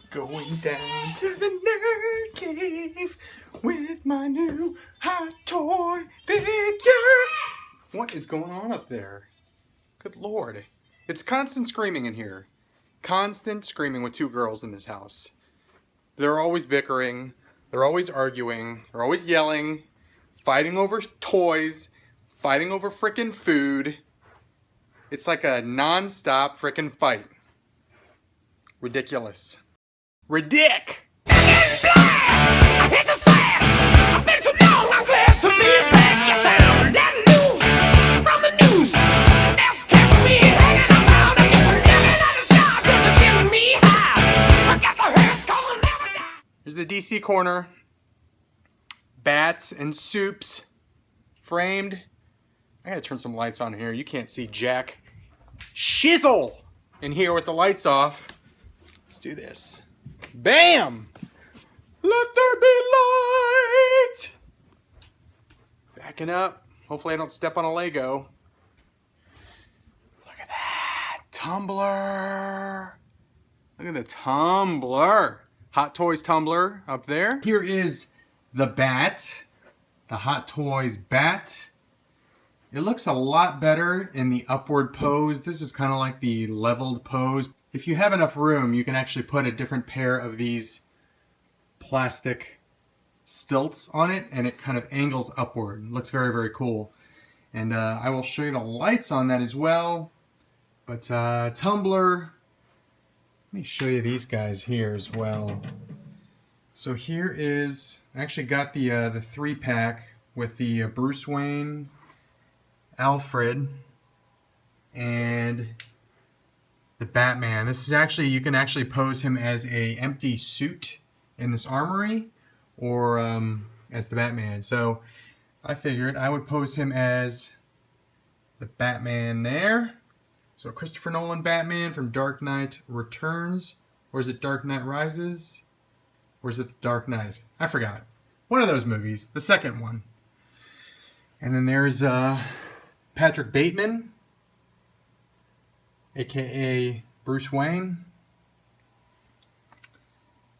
Going down to the nerd cave with my new hot toy figure. What is going on up there? Good Lord. It's constant screaming in here. Constant screaming with two girls in this house. They're always bickering. They're always arguing. They're always yelling. Fighting over toys. Fighting over frickin' food. It's like a non-stop frickin' fight. Ridiculous. Ridic! I hit the sand. I've been too long. I'm glad to be back. Yes, I'm getting news from the news. That's kept me hanging around again. Living on the side till you're giving me high. Forget the hearse, cause I'll never die. Here's the DC corner. Bats and soups. Framed. I gotta turn some lights on here. You can't see jack shizzle in here with the lights off. Let's do this. Bam! Let there be light! Backing up. Hopefully I don't step on a Lego. Look at that. Tumbler. Look at the tumbler. Hot Toys tumbler up there. Here is the bat. The Hot Toys bat. It looks a lot better in the upward pose. This is kind of like the leveled pose. If you have enough room, you can actually put a different pair of these plastic stilts on it, and it kind of angles upward. It looks very, very cool. And I will show you the lights on that as well. But tumbler, let me show you these guys here as well. So here is, I actually got the 3-pack with the Bruce Wayne, Alfred, and the Batman. This is actually, you can actually pose him as a empty suit in this armory, or as the Batman. So I figured I would pose him as the Batman there. So Christopher Nolan Batman from Dark Knight Returns. Or is it Dark Knight Rises? Or is it The Dark Knight? I forgot. One of those movies. The second one. And then there's Patrick Bateman, aka Bruce Wayne,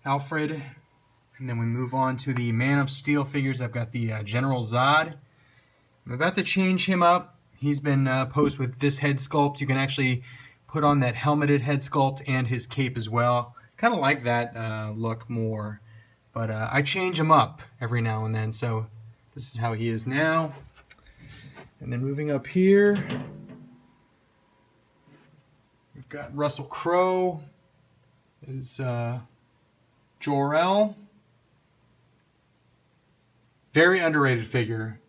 Alfred, and then we move on to the Man of Steel figures. I've got the General Zod. I'm about to change him up. He's been posed with this head sculpt. You can actually put on that helmeted head sculpt and his cape as well. Kind of like that look more, but I change him up every now and then. So this is how he is now. And then moving up here, we've got Russell Crowe, is Jor-El. Very underrated figure.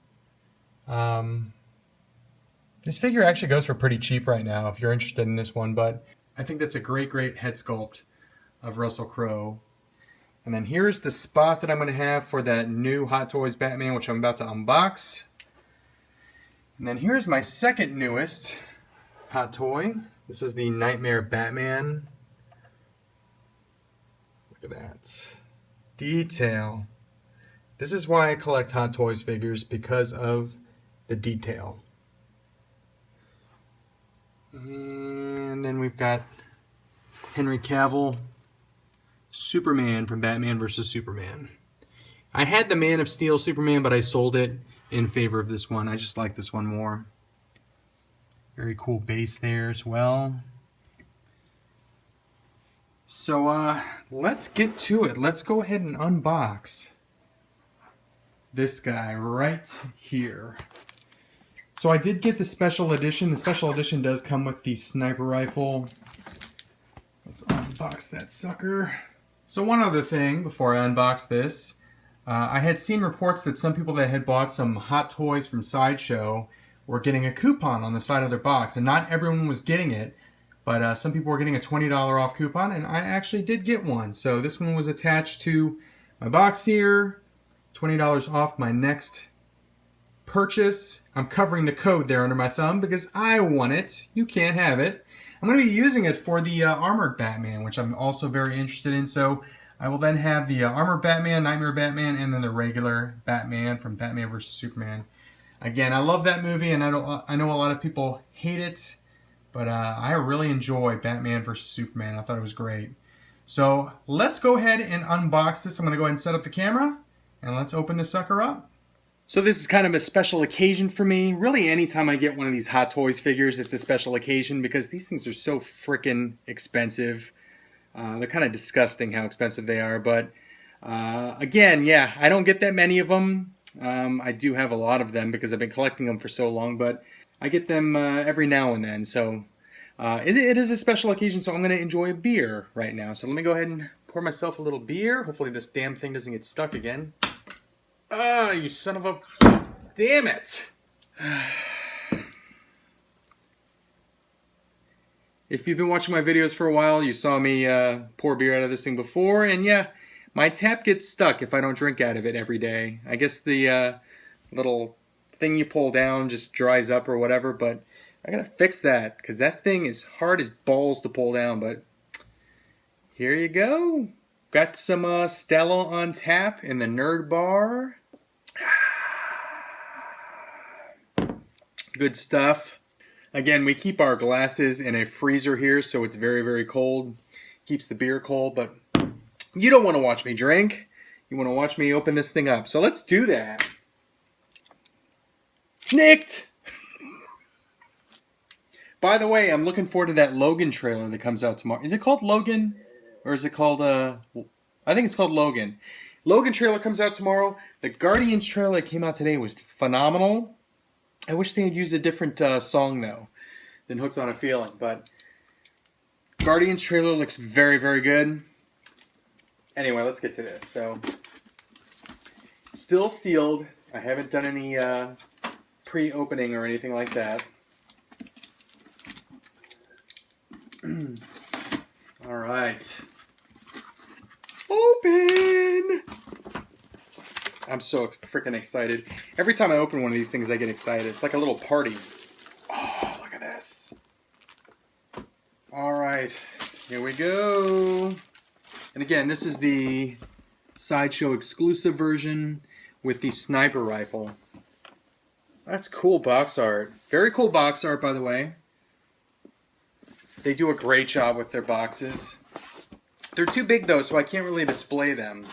This figure actually goes for pretty cheap right now if you're interested in this one, but I think that's a great, great head sculpt of Russell Crowe. And then here's the spot that I'm going to have for that new Hot Toys Batman, which I'm about to unbox. And then here's my second newest Hot Toy. This is the Nightmare Batman. Look at that. Detail. This is why I collect Hot Toys figures, because of the detail. And then we've got Henry Cavill, Superman from Batman vs. Superman. I had the Man of Steel Superman, but I sold it in favor of this one. I just like this one more. Very cool base there as well. So let's get to it. Let's go ahead and unbox this guy right here. So I did get the special edition. The special edition does come with the sniper rifle. Let's unbox that sucker. So one other thing before I unbox this. I had seen reports that some people that had bought some Hot Toys from Sideshow were getting a coupon on the side of their box. And not everyone was getting it, but some people were getting a $20 off coupon, and I actually did get one. So this one was attached to my box here. $20 off my next purchase. I'm covering the code there under my thumb because I want it. You can't have it. I'm going to be using it for the Armored Batman, which I'm also very interested in. So I will then have the Armored Batman, Nightmare Batman, and then the regular Batman from Batman vs. Superman. Again, I love that movie, and I know a lot of people hate it, But I really enjoy Batman vs. Superman. I thought it was great. So let's go ahead and unbox this. I'm going to go ahead and set up the camera, and let's open this sucker up. So this is kind of a special occasion for me. Really, anytime I get one of these Hot Toys figures, it's a special occasion because these things are so freaking expensive. They're kind of disgusting how expensive they are. But again, yeah, I don't get that many of them. I do have a lot of them because I've been collecting them for so long, but I get them every now and then. So it is a special occasion, so I'm going to enjoy a beer right now. So let me go ahead and pour myself a little beer. Hopefully this damn thing doesn't get stuck again. Ah, you son of a... Damn it! If you've been watching my videos for a while, you saw me pour beer out of this thing before. And yeah, my tap gets stuck if I don't drink out of it every day. I guess the little thing you pull down just dries up or whatever, but I gotta fix that because that thing is hard as balls to pull down. But here you go. Got some Stella on tap in the Nerd Bar. Good stuff. Again, we keep our glasses in a freezer here, so it's very, very cold. Keeps the beer cold, but you don't want to watch me drink. You want to watch me open this thing up. So let's do that. Snicked! By the way, I'm looking forward to that Logan trailer that comes out tomorrow. Is it called Logan? Or is it called, I think it's called Logan. Logan trailer comes out tomorrow. The Guardians trailer that came out today was phenomenal. I wish they had used a different song, though, than Hooked on a Feeling. But Guardians trailer looks very, very good. Anyway, let's get to this. So, still sealed. I haven't done any pre-opening or anything like that. All right. Open! I'm so freaking excited. Every time I open one of these things, I get excited. It's like a little party. Oh, look at this. All right. Here we go. And again, this is the Sideshow exclusive version with the sniper rifle. That's cool box art. Very cool box art, by the way. They do a great job with their boxes. They're too big, though, so I can't really display them.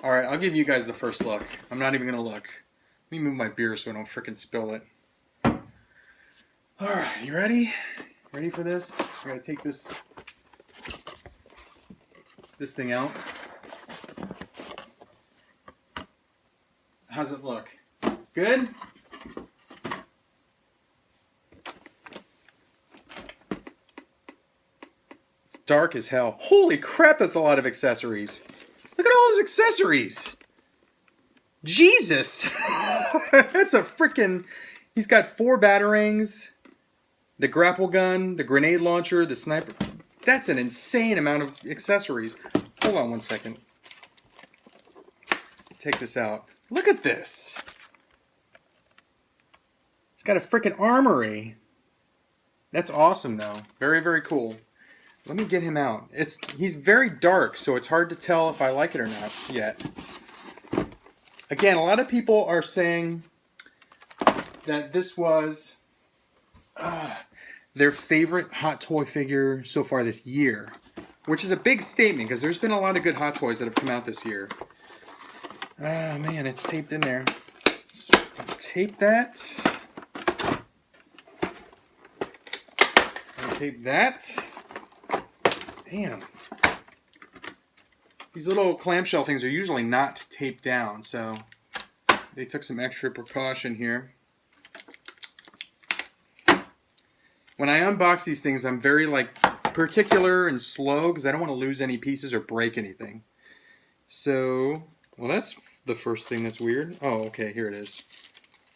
Alright, I'll give you guys the first look. I'm not even going to look. Let me move my beer so I don't frickin' spill it. Alright, you ready? Ready for this? I gotta take this thing out. How's it look? Good? Dark as hell. Holy crap, that's a lot of accessories. Look at all those accessories. Jesus. That's a freaking... He's got 4 batarangs, the grapple gun, the grenade launcher, the sniper. That's an insane amount of accessories. Hold on one second. Take this out. Look at this. It's got a freaking armory. That's awesome, though. Very, very cool. Let me get him out. He's very dark, so it's hard to tell if I like it or not yet. Again, a lot of people are saying that this was their favorite Hot Toy figure so far this year, which is a big statement because there's been a lot of good Hot Toys that have come out this year. Ah, man, it's taped in there. Tape that. Tape that. Damn. These little clamshell things are usually not taped down, so they took some extra precaution here. When I unbox these things, I'm very particular and slow because I don't want to lose any pieces or break anything. So, well, that's the first thing that's weird. Oh, okay, here it is.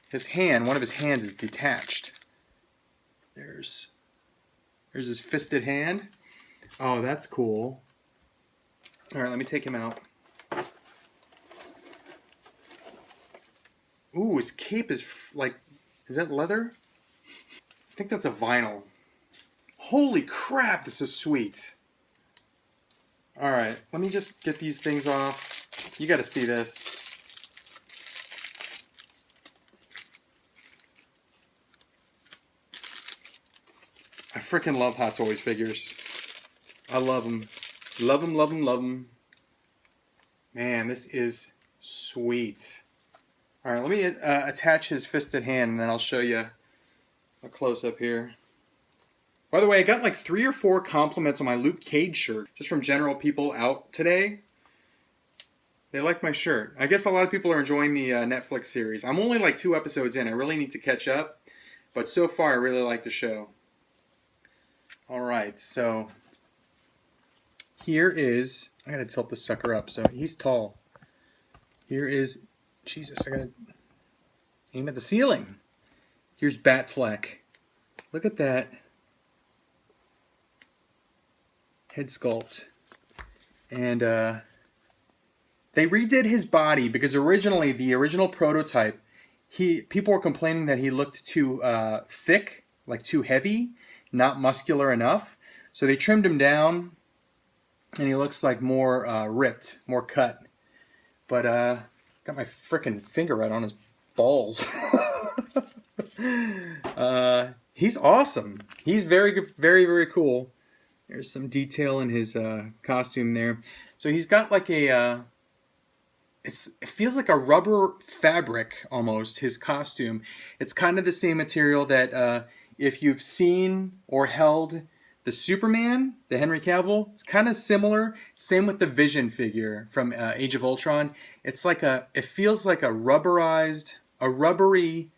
His hand, one of his hands is detached. There's his fisted hand. Oh, that's cool. All right, let me take him out. Ooh, his cape is is that leather? I think that's a vinyl. Holy crap, this is sweet. All right, let me just get these things off. You got to see this. I freaking love Hot Toys figures. I love them. Love them, love them, love them. Man, this is sweet. All right, let me attach his fisted hand, and then I'll show you a close-up here. By the way, I got like 3 or 4 compliments on my Luke Cage shirt, just from general people out today. They like my shirt. I guess a lot of people are enjoying the Netflix series. I'm only like 2 episodes in. I really need to catch up. But so far, I really like the show. All right, so here is... I gotta tilt this sucker up, so he's tall. Here is... Jesus, I gotta aim at the ceiling. Here's Batfleck. Look at that head sculpt. And they redid his body because originally, the original prototype, people were complaining that he looked too thick, like too heavy, not muscular enough. So they trimmed him down, and he looks like more ripped, more cut. But got my frickin' finger right on his balls. He's awesome. He's very, very, very cool. There's some detail in his costume there. So he's got like a... it feels like a rubber fabric almost, his costume. It's kind of the same material that if you've seen or held the Superman, the Henry Cavill, it's kind of similar. Same with the Vision figure from Age of Ultron. It's like it feels like a rubbery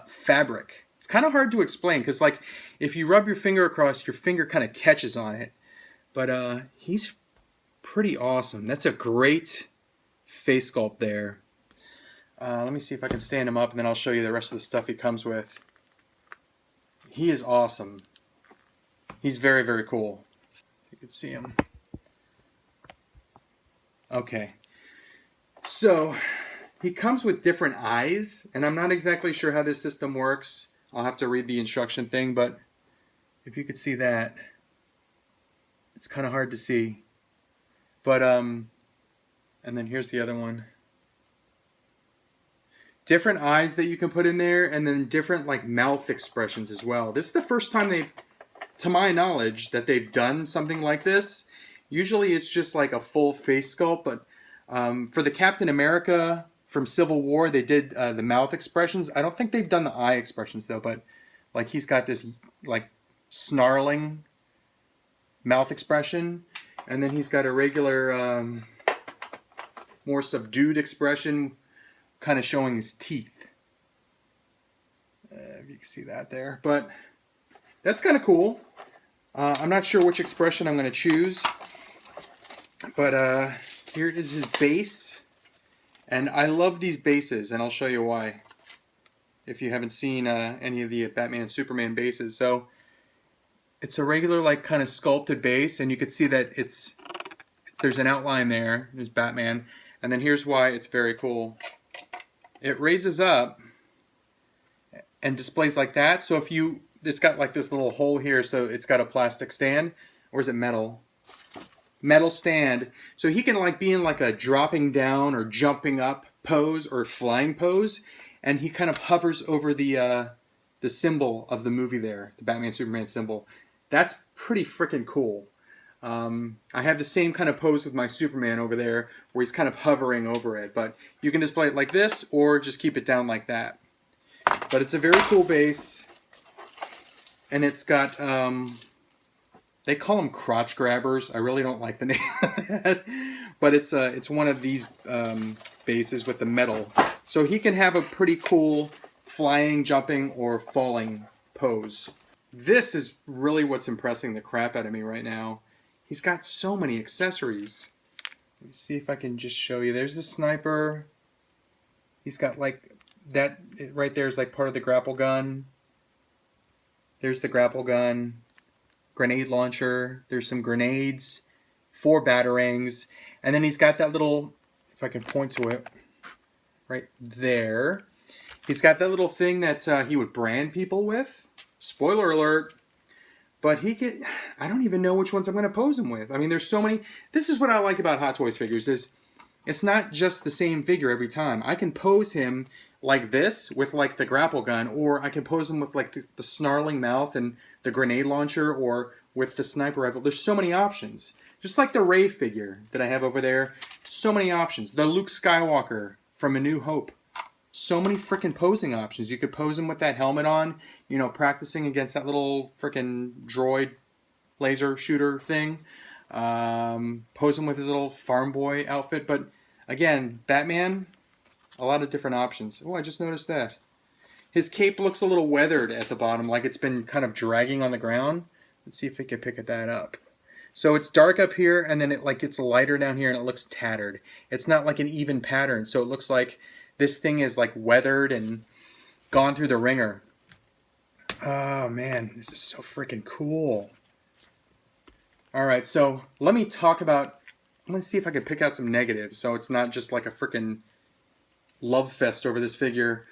fabric. It's kind of hard to explain because like if you rub your finger across, your finger kind of catches on it. But he's pretty awesome. That's a great face sculpt there. Let me see if I can stand him up, and then I'll show you the rest of the stuff he comes with. He is awesome. He's very, very cool. You can see him. Okay. So, he comes with different eyes, and I'm not exactly sure how this system works. I'll have to read the instruction thing, but if you could see that, it's kind of hard to see. But, and then here's the other one. Different eyes that you can put in there, and then different like mouth expressions as well. This is the first time they've, to my knowledge, that they've done something like this. Usually it's just like a full face sculpt, but for the Captain America from Civil War, they did the mouth expressions. I don't think they've done the eye expressions though, but like he's got this like snarling mouth expression, and then he's got a regular more subdued expression, kind of showing his teeth. If you can see that there, but that's kind of cool. I'm not sure which expression I'm going to choose, but here is his base, and I love these bases, and I'll show you why if you haven't seen any of the Batman and Superman bases. So it's a regular like kind of sculpted base, and you can see that there's an outline there. There's Batman, and then here's why it's very cool. It raises up and displays like that. So if it's got like this little hole here, so it's got a plastic stand, or is it metal? Metal stand. So he can like be in like a dropping down or jumping up pose or flying pose, and he kind of hovers over the symbol of the movie there, the Batman Superman symbol. That's pretty freaking cool. I have the same kind of pose with my Superman over there, where he's kind of hovering over it. But you can display it like this, or just keep it down like that. But it's a very cool base, and it's got, they call them crotch grabbers. I really don't like the name of that. But it's one of these bases with the metal. So he can have a pretty cool flying, jumping, or falling pose. This is really what's impressing the crap out of me right now. He's got so many accessories. Let me see if I can just show you. There's the sniper. He's got like that right there is like part of the grapple gun. There's the grapple gun. Grenade launcher. There's some grenades. 4 batarangs. And then he's got that little, if I can point to it, right there. He's got that little thing that he would brand people with. Spoiler alert. But I don't even know which ones I'm going to pose him with. I mean, there's so many. This is what I like about Hot Toys figures, is it's not just the same figure every time. I can pose him like this with like the grapple gun, or I can pose him with like the snarling mouth and the grenade launcher, or with the sniper rifle. There's so many options. Just like the Rey figure that I have over there. So many options. The Luke Skywalker from A New Hope. So many freaking posing options. You could pose him with that helmet on, you know, practicing against that little freaking droid laser shooter thing. Pose him with his little farm boy outfit. But again, Batman, a lot of different options. Oh, I just noticed that. His cape looks a little weathered at the bottom, like it's been kind of dragging on the ground. Let's see if we can pick that up. So it's dark up here, and then it like gets lighter down here, and it looks tattered. It's not like an even pattern, so it looks like this thing is like weathered and gone through the ringer. Oh man, this is so freaking cool. All right, so let me talk about. Let me see if I can pick out some negatives, so it's not just like a freaking love fest over this figure.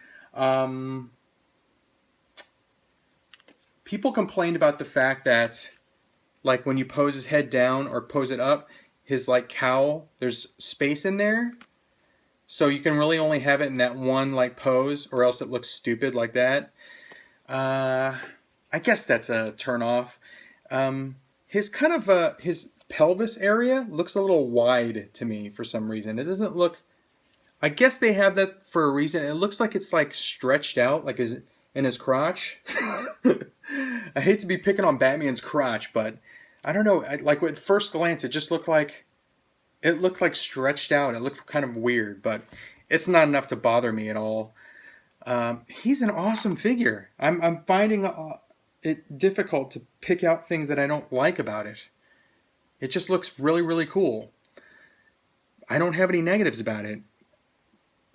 People complained about the fact that, like, when you pose his head down or pose it up, his like cowl, there's space in there, so you can really only have it in that one like pose, or else it looks stupid like that. I guess that's a turn off. His kind of his pelvis area looks a little wide to me for some reason. It doesn't look. I guess they have that for a reason. It looks like it's like stretched out, like in his crotch. I hate to be picking on Batman's crotch, but I don't know. Like at first glance, it just looked like stretched out. It looked kind of weird, but it's not enough to bother me at all. He's an awesome figure. I'm finding it difficult to pick out things that I don't like about it. It just looks really, really cool. I don't have any negatives about it.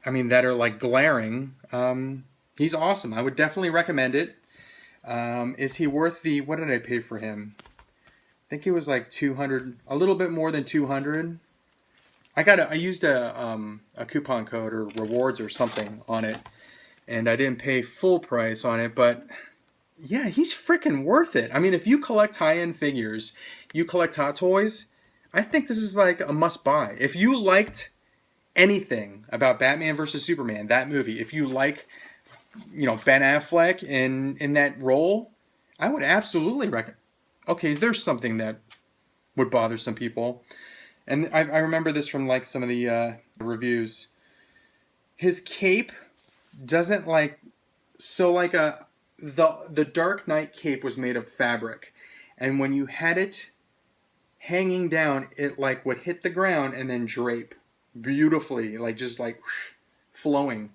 I mean, that are like glaring. He's awesome. I would definitely recommend it. Is he worth the, what did I pay for him? I think it was like 200, a little bit more than 200. I used a coupon code or rewards or something on it, and I didn't pay full price on it, but yeah, he's freaking worth it. I mean, if you collect high-end figures, you collect Hot Toys, I think this is like a must-buy. If you liked anything about Batman vs. Superman, that movie, if you like, you know, Ben Affleck in that role, I would absolutely recommend. Okay, there's something that would bother some people, and I remember this from like some of the reviews. His cape doesn't like, so like the Dark Knight cape was made of fabric, and when you had it hanging down, it like would hit the ground and then drape beautifully, like just like flowing.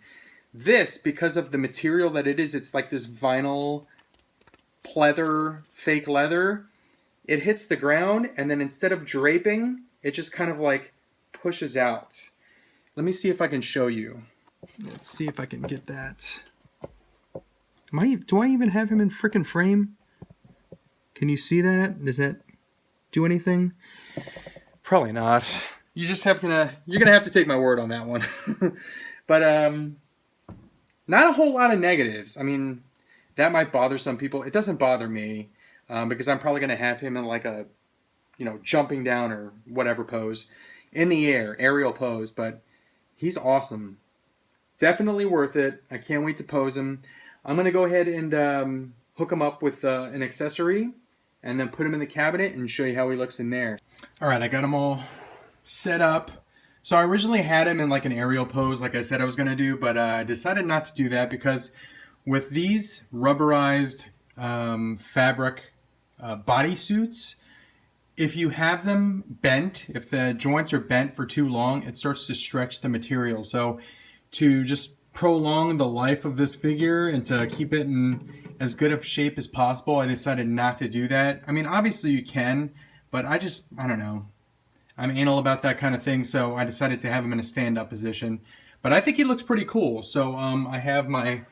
This, because of the material that it is, it's like this vinyl pleather, fake leather. It hits the ground, and then instead of draping, it just kind of like pushes out. Let me see if I can show you. Let's see if I can get that. Do I even have him in frickin' frame? Can you see that? Does that do anything? Probably not. You're gonna have to take my word on that one. But not a whole lot of negatives. I mean, that might bother some people. It doesn't bother me, because I'm probably gonna have him in like a, you know, jumping down or whatever pose, in the air, aerial pose. But he's awesome. Definitely worth it. I can't wait to pose him. I'm gonna go ahead and hook him up with an accessory, and then put him in the cabinet and show you how he looks in there. All right, I got him all set up. So I originally had him in like an aerial pose, like I said I was going to do, but I decided not to do that because with these rubberized fabric bodysuits, if you have them bent, if the joints are bent for too long, it starts to stretch the material. So to just prolong the life of this figure and to keep it in as good of shape as possible, I decided not to do that. I mean, obviously you can, but I don't know. I'm anal about that kind of thing, so I decided to have him in a stand-up position. But I think he looks pretty cool. So I have my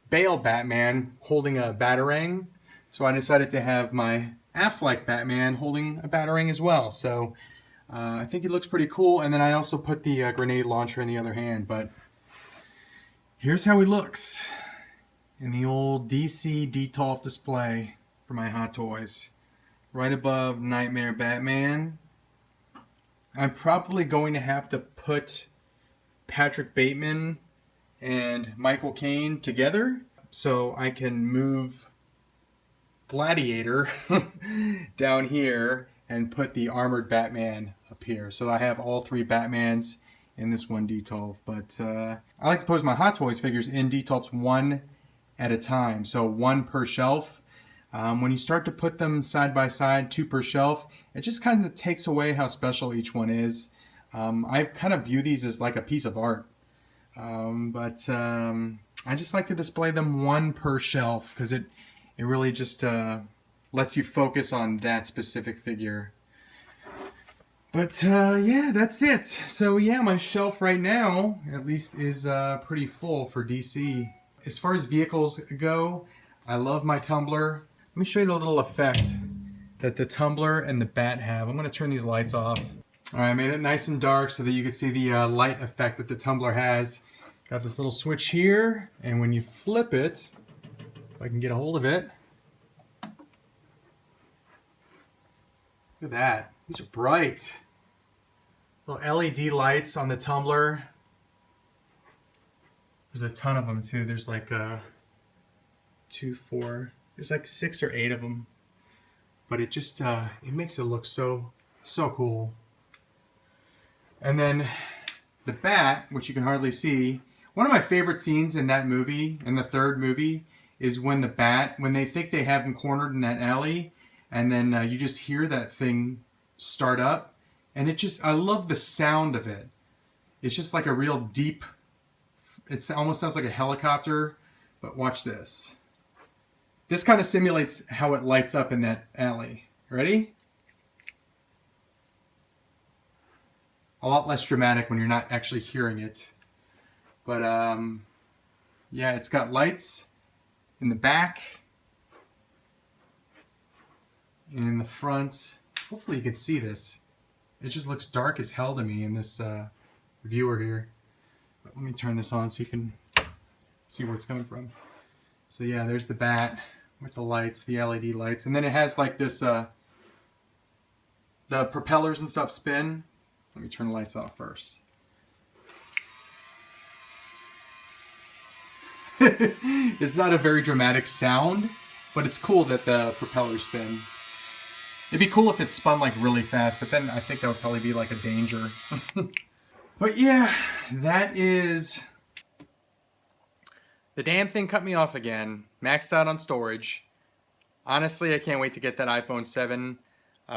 Bale Batman holding a Batarang. So I decided to have my Affleck Batman holding a Batarang as well. So I think he looks pretty cool. And then I also put the grenade launcher in the other hand. But here's how he looks in the old DC Detolf display for my Hot Toys. Right above Nightmare Batman. I'm probably going to have to put Patrick Bateman and Michael Caine together. So I can move Gladiator down here and put the armored Batman up here. So I have all 3 Batmans in this one Detolf. But I like to pose my Hot Toys figures in Detolfs one at a time. So 1 per shelf. When you start to put them side by side, 2 per shelf, it just kind of takes away how special each one is. I kind of view these as like a piece of art. But I just like to display them 1 per shelf because it really just lets you focus on that specific figure. But yeah, that's it. So yeah, my shelf right now at least is pretty full for DC. As far as vehicles go, I love my tumbler. Let me show you the little effect that the tumbler and the bat have. I'm going to turn these lights off. All right, I made it nice and dark so that you can see the light effect that the tumbler has. Got this little switch here, and when you flip it, if I can get a hold of it, look at that. These are bright. Little LED lights on the tumbler. There's a ton of them too. There's like 2, 4. There's like 6 or 8 of them. But it just it makes it look so cool. And then the bat, which you can hardly see. One of my favorite scenes in that movie, in the 3rd movie, is when the bat, when they think they have him cornered in that alley, and then you just hear that thing start up, and it just, I love the sound of it. It's just like a real deep, it almost sounds like a helicopter, but watch this. This kind of simulates how it lights up in that alley. Ready? A lot less dramatic when you're not actually hearing it. But yeah, it's got lights in the back, in the front. Hopefully you can see this. It just looks dark as hell to me in this viewer here. But let me turn this on so you can see where it's coming from. So yeah, there's the bat with the lights, the LED lights. And then it has like this, the propellers and stuff spin. Let me turn the lights off first. It's not a very dramatic sound, but it's cool that the propellers spin. It'd be cool if it spun like really fast, but then I think that would probably be like a danger. But yeah, that is... The damn thing cut me off again. Maxed out on storage. Honestly, I can't wait to get that iPhone 7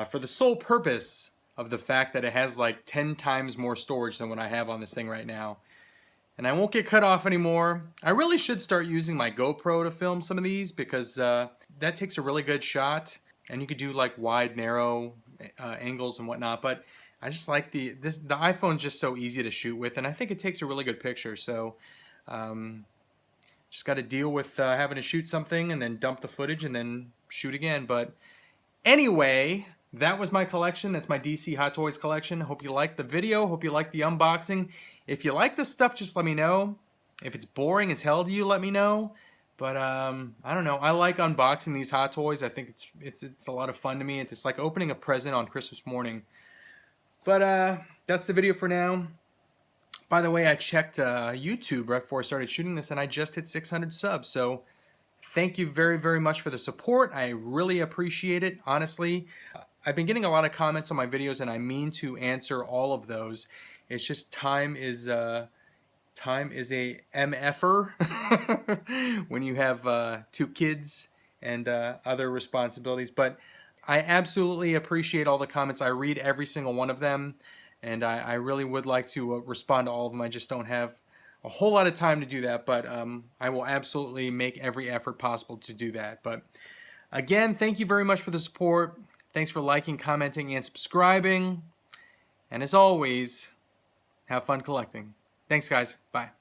for the sole purpose of the fact that it has like 10 times more storage than what I have on this thing right now. And I won't get cut off anymore. I really should start using my GoPro to film some of these because that takes a really good shot. And you could do like wide, narrow angles and whatnot. But I just like the iPhone's just so easy to shoot with. And I think it takes a really good picture. So just got to deal with having to shoot something and then dump the footage and then shoot again. But anyway, that was my collection. That's my DC Hot Toys collection. Hope you liked the video. Hope you liked the unboxing. If you like this stuff, just let me know. If it's boring as hell to you, let me know. But I don't know. I like unboxing these Hot Toys. I think it's a lot of fun to me. It's like opening a present on Christmas morning. But that's the video for now. By the way, I checked YouTube right before I started shooting this, and I just hit 600 subs. So thank you very, very much for the support. I really appreciate it, honestly. I've been getting a lot of comments on my videos, and I mean to answer all of those. It's just time is a MFer when you have 2 kids and other responsibilities. But I absolutely appreciate all the comments. I read every single one of them, and I really would like to respond to all of them. I just don't have a whole lot of time to do that, but I will absolutely make every effort possible to do that. But again, thank you very much for the support. Thanks for liking, commenting, and subscribing. And as always, have fun collecting. Thanks, guys. Bye.